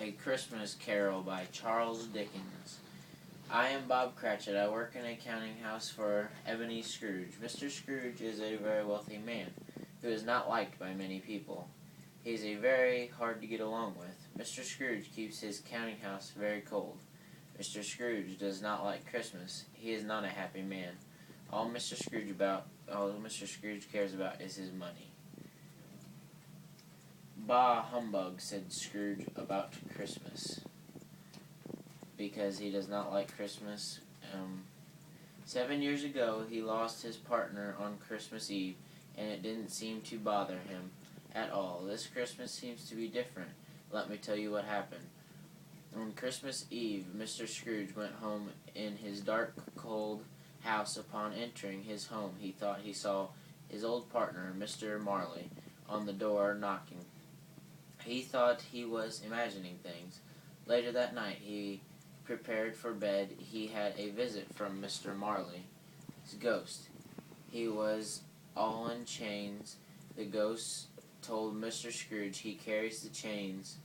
A Christmas Carol by Charles Dickens. I am Bob Cratchit. I work in a counting house for Ebenezer Scrooge. Mr. Scrooge is a very wealthy man who is not liked by many people. He is very hard to get along with. Mr. Scrooge keeps his counting house very cold. Mr. Scrooge does not like Christmas. He is not a happy man. All Mr. Scrooge cares about is his money. Bah, humbug, said Scrooge about Christmas, because he does not like Christmas. 7 years ago, he lost his partner on Christmas Eve, and it didn't seem to bother him at all. This Christmas seems to be different. Let me tell you what happened. On Christmas Eve, Mr. Scrooge went home in his dark, cold house. Upon entering his home, he thought he saw his old partner, Mr. Marley, on the door knocking. He thought he was imagining things. Later that night, he prepared for bed. He had a visit from Mr. Marley, his ghost. He was all in chains. The ghost told Mr. Scrooge he carries the chains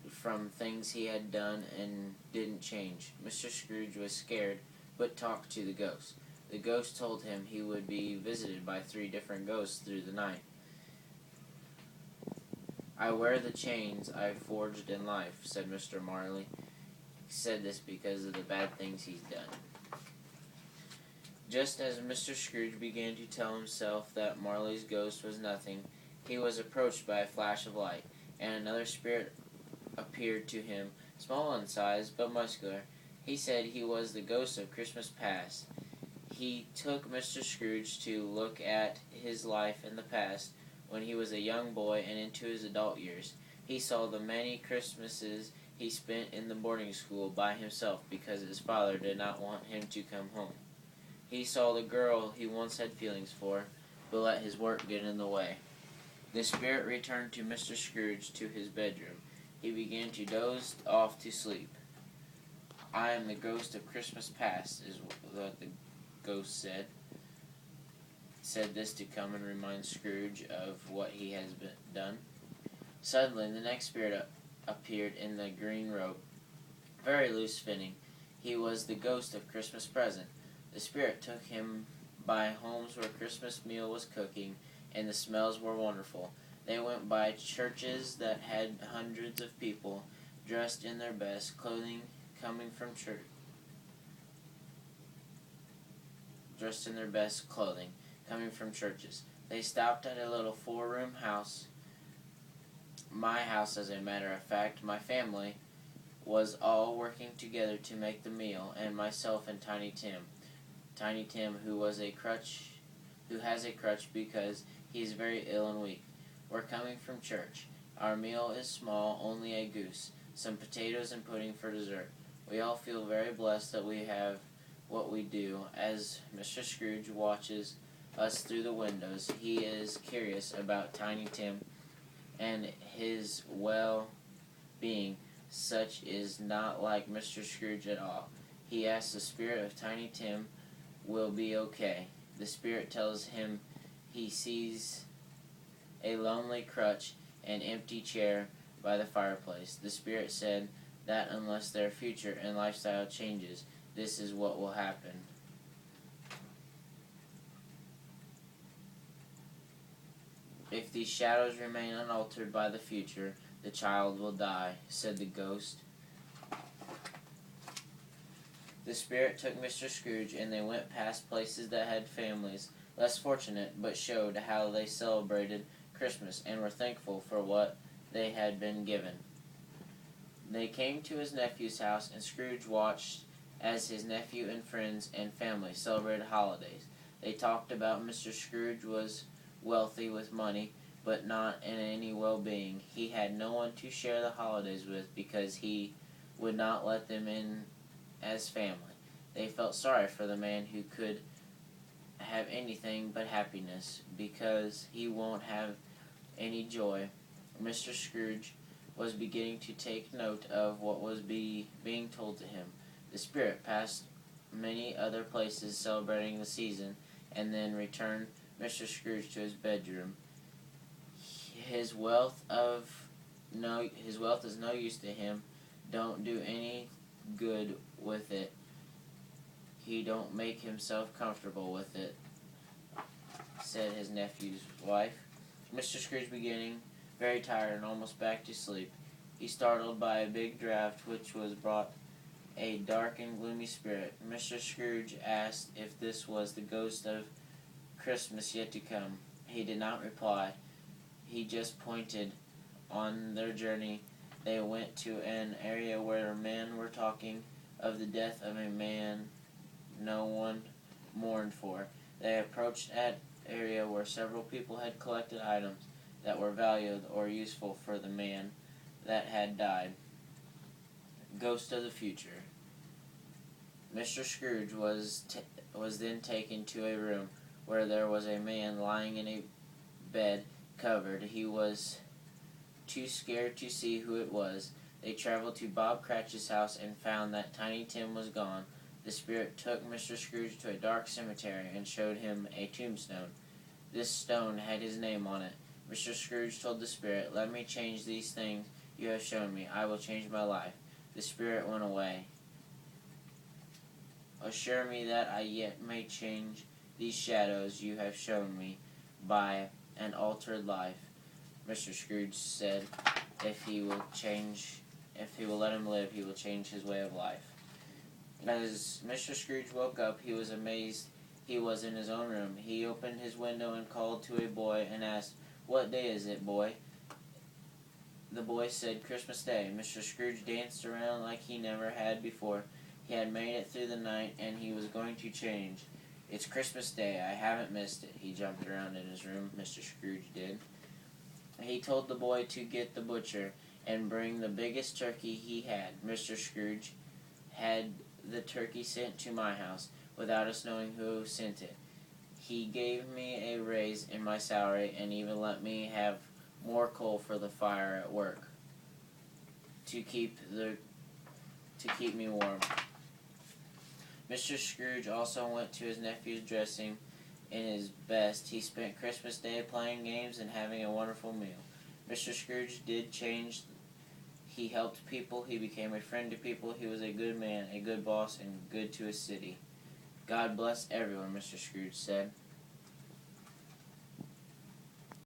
from things he had done and didn't change. Mr. Scrooge was scared, but talked to the ghost. The ghost told him he would be visited by 3 different ghosts through the night. I wear the chains I forged in life, said Mr. Marley. He said this because of the bad things he's done. Just as Mr. Scrooge began to tell himself that Marley's ghost was nothing, he was approached by a flash of light, and another spirit appeared to him, small in size but muscular. He said he was the ghost of Christmas past. He took Mr. Scrooge to look at his life in the past, when he was a young boy and into his adult years. He saw the many Christmases he spent in the boarding school by himself because his father did not want him to come home. He saw the girl he once had feelings for, but let his work get in the way. The spirit returned to Mr. Scrooge to his bedroom. He began to doze off to sleep. I am the ghost of Christmas past, is what the ghost said. Said this to come and remind Scrooge of what he has done. Suddenly, the next spirit appeared in the green robe, very loose-fitting. He was the ghost of Christmas present. The spirit took him by homes where Christmas meal was cooking, and the smells were wonderful. They went by churches that had hundreds of people dressed in their best clothing coming from church. Dressed in their best clothing. Coming from churches. They stopped at a little 4-room house. My house, as a matter of fact. My family was all working together to make the meal, and myself and Tiny Tim. Tiny Tim, who has a crutch because he is very ill and weak. We're coming from church. Our meal is small, only a goose, some potatoes and pudding for dessert. We all feel very blessed that we have what we do. As Mr. Scrooge watches us through the windows, he is curious about Tiny Tim and his well-being. Such is not like Mr. Scrooge at all. He asks the spirit if Tiny Tim will be okay. The spirit tells him he sees a lonely crutch and empty chair by the fireplace. The spirit said that unless their future and lifestyle changes, this is what will happen. If these shadows remain unaltered by the future, the child will die, said the ghost. The spirit took Mr. Scrooge, and they went past places that had families less fortunate, but showed how they celebrated Christmas and were thankful for what they had been given. They came to his nephew's house, and Scrooge watched as his nephew and friends and family celebrated holidays. They talked about Mr. Scrooge was wealthy with money, but not in any well-being. He had no one to share the holidays with because he would not let them in as family. They felt sorry for the man who could have anything but happiness because he won't have any joy. Mr. Scrooge was beginning to take note of what was being told to him. The spirit passed many other places celebrating the season and then returned Mr. Scrooge to his bedroom. His wealth of his wealth is no use to him. Don't do any good with it. He don't make himself comfortable with it, said his nephew's wife. Mr. Scrooge, beginning very tired and almost back to sleep, he startled by a big draught which was brought a dark and gloomy spirit. Mr. Scrooge asked if this was the ghost of Christmas yet to come. He did not reply. He just pointed. On their journey, they went to an area where men were talking of the death of a man no one mourned for. They approached an area where several people had collected items that were valued or useful for the man that had died. Ghost of the Future. Mr. Scrooge was then taken to a room where there was a man lying in a bed covered. He was too scared to see who it was. They traveled to Bob Cratchit's house and found that Tiny Tim was gone. The spirit took Mr. Scrooge to a dark cemetery and showed him a tombstone. This stone had his name on it. Mr. Scrooge told the spirit, "Let me change these things you have shown me. I will change my life." The spirit went away. "Assure me that I yet may change these shadows you have shown me by an altered life," Mr. Scrooge said. If he will let him live, he will change his way of life. As Mr. Scrooge woke up, he was amazed he was in his own room. He opened his window and called to a boy and asked, "What day is it, boy?" The boy said, "Christmas Day." Mr. Scrooge danced around like he never had before. He had made it through the night, and he was going to change. "It's Christmas Day. I haven't missed it." He jumped around in his room, Mr. Scrooge did. He told the boy to get the butcher and bring the biggest turkey he had. Mr. Scrooge had the turkey sent to my house without us knowing who sent it. He gave me a raise in my salary and even let me have more coal for the fire at work to keep me warm. Mr. Scrooge also went to his nephew's dressing in his best. He spent Christmas Day playing games and having a wonderful meal. Mr. Scrooge did change. He helped people. He became a friend to people. He was a good man, a good boss, and good to his city. God bless everyone, Mr. Scrooge said.